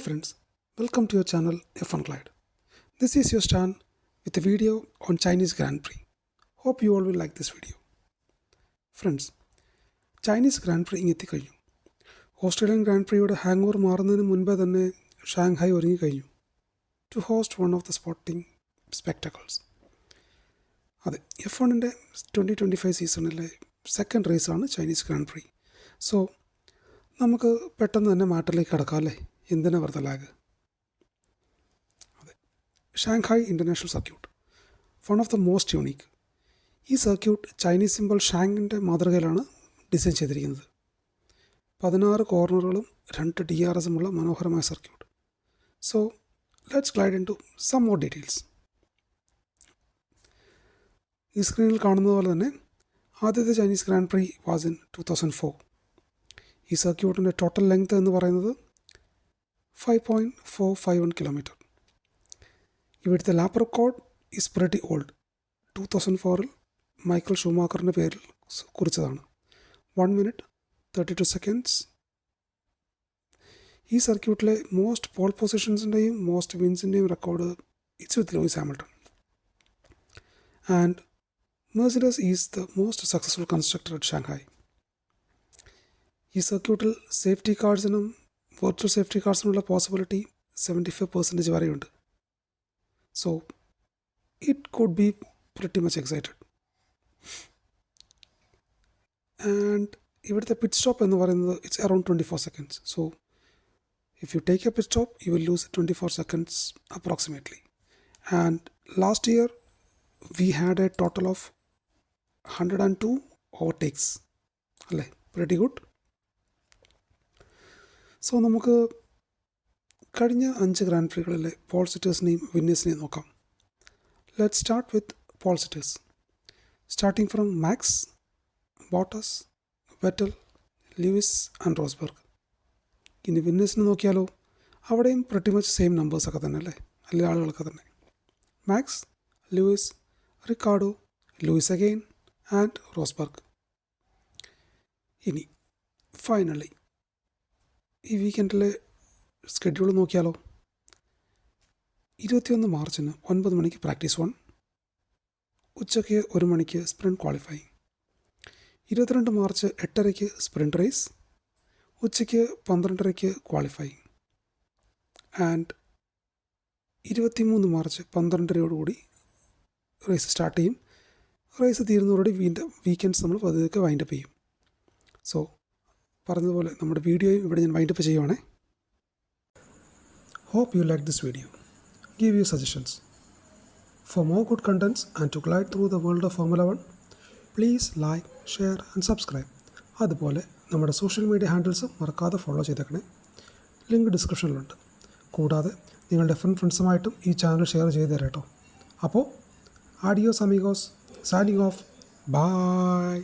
friends, welcome to your channel F1 Glide. This is your Stan with a video on Chinese Grand Prix. Hope you all will like this video. Friends, Chinese Grand Prix എത്തിക്കഴിഞ്ഞു. Australian grand പ്രിയുടെ hang over മാറുന്നതിന് മുൻപേ തന്നെ Shanghai ഒരുങ്ങിക്കഴിഞ്ഞു to host one of the sporting spectacles. അതെ, F1-ൻ്റെ 2025 സീസണിലെ second റേസാണ് ചൈനീസ് ഗ്രാൻഡ് പ്രി. സോ നമുക്ക് പെട്ടെന്ന് തന്നെ മാറ്ററിലേക്ക് കടക്കാം അല്ലേ, എന്തിനാ വെറുതെ ലാഗ്. അതെ, Shanghai international circuit, one of the most unique. ഈ സർക്യൂട്ട് ചൈനീസ് സിംബൽ ഷാങ്ങിൻ്റെ മാതൃകയിലാണ് ഡിസൈൻ ചെയ്തിരിക്കുന്നത്. 16 കോർണറുകളും 2 DRSുമുള്ള മനോഹരമായ circuit. So let's glide into some more details. ഈ സ്ക്രീനിൽ കാണുന്നത് പോലെ തന്നെ ആദ്യത്തെ Chinese grand prix was in 2004. ഈ സർക്യൂട്ടിൻ്റെ ടോട്ടൽ ലെങ്ത് എന്ന് പറയുന്നത് 5.451 കിലോമീറ്റർ. ഇവിടുത്തെ lap record is pretty old. 2004-ൽ മൈക്കൽ ഷൂമാക്കറിൻ്റെ പേരിൽ കുറിച്ചതാണ്. 1 minute 32 seconds. ഈ സർക്യൂട്ടിലെ മോസ്റ്റ് പോൾ പൊസിഷൻസിൻ്റെയും മോസ്റ്റ് വിൻസിൻ്റെയും record it's with Lewis Hamilton. And Mercedes is the most successful constructor at Shanghai. ഈ സർക്യൂട്ടിൽ സേഫ്റ്റി കാർഡ്സിനും വെർച്വൽ സേഫ്റ്റി കാർഡ്സിനുള്ള പോസിബിലിറ്റി 75% വരെയുണ്ട്. So it could be pretty much excited. And ഇവിടുത്തെ പിറ്റ് സ്റ്റോപ്പ് എന്ന് പറയുന്നത് it's around 24 seconds. So if you take A pit stop you will lose 24 seconds approximately. And last year we had a total of 102 overtakes അല്ലേ, pretty good. So നമുക്ക് കഴിഞ്ഞ 5 grand പ്രികളിലെ pole സിറ്റേഴ്സിനെയും വിന്നേഴ്സിനെയും നോക്കാം. Let's start with pole sitters. Starting from Max, Bottas, Vettel, Lewis and Rosberg. ഇനി വിന്നേഴ്സിനെ നോക്കിയാലോ, അവിടെയും പ്രിറ്റി മച്ച് സെയിം നമ്പേഴ്സൊക്കെ തന്നെ അല്ലേ, എല്ലാ ആളുകളൊക്കെ തന്നെ. Max, Lewis, Ricciardo, Lewis again and Rosberg. ഇനി ഫൈനലി ഈ വീക്കെൻഡിലെ സ്കെഡ്യൂൾ നോക്കിയാലോ. 21 മാർച്ചിന് 9 മണിക്ക് പ്രാക്ടീസ് 1, ഉച്ചയ്ക്ക് 1 മണിക്ക് sprint qualifying. 22 March 8:30 sprint race, ഉച്ചയ്ക്ക് 12:30 qualifying. And 23 March 12:30 race start ചെയ്യും. റേസ് തീരുന്നതോടുകൂടി വീക്കെൻഡ്സ് നമ്മൾ പതുക്കെ വൈൻഡപ്പ് ചെയ്യും. സോ പറഞ്ഞതുപോലെ നമ്മുടെ വീഡിയോയും ഇവിടെ ഞാൻ wind up ചെയ്യുവാണേ. Hope you like this video. Give your suggestions. For more good contents and to glide through the world of Formula 1, please like, share and subscribe. അതുപോലെ നമ്മുടെ സോഷ്യൽ മീഡിയ ഹാൻഡിൽസും മറക്കാതെ ഫോളോ ചെയ്തേക്കണേ. ലിങ്ക് ഡിസ്ക്രിപ്ഷനിലുണ്ട്. കൂടാതെ നിങ്ങളുടെ ഫ്രണ്ട്സുമായിട്ടും ഈ ചാനൽ ഷെയർ ചെയ്ത് തരാം കേട്ടോ. അപ്പോൾ ആഡിയോസ് അമീഗോസ്, സൈനിങ് ഓഫ്. ബൈ.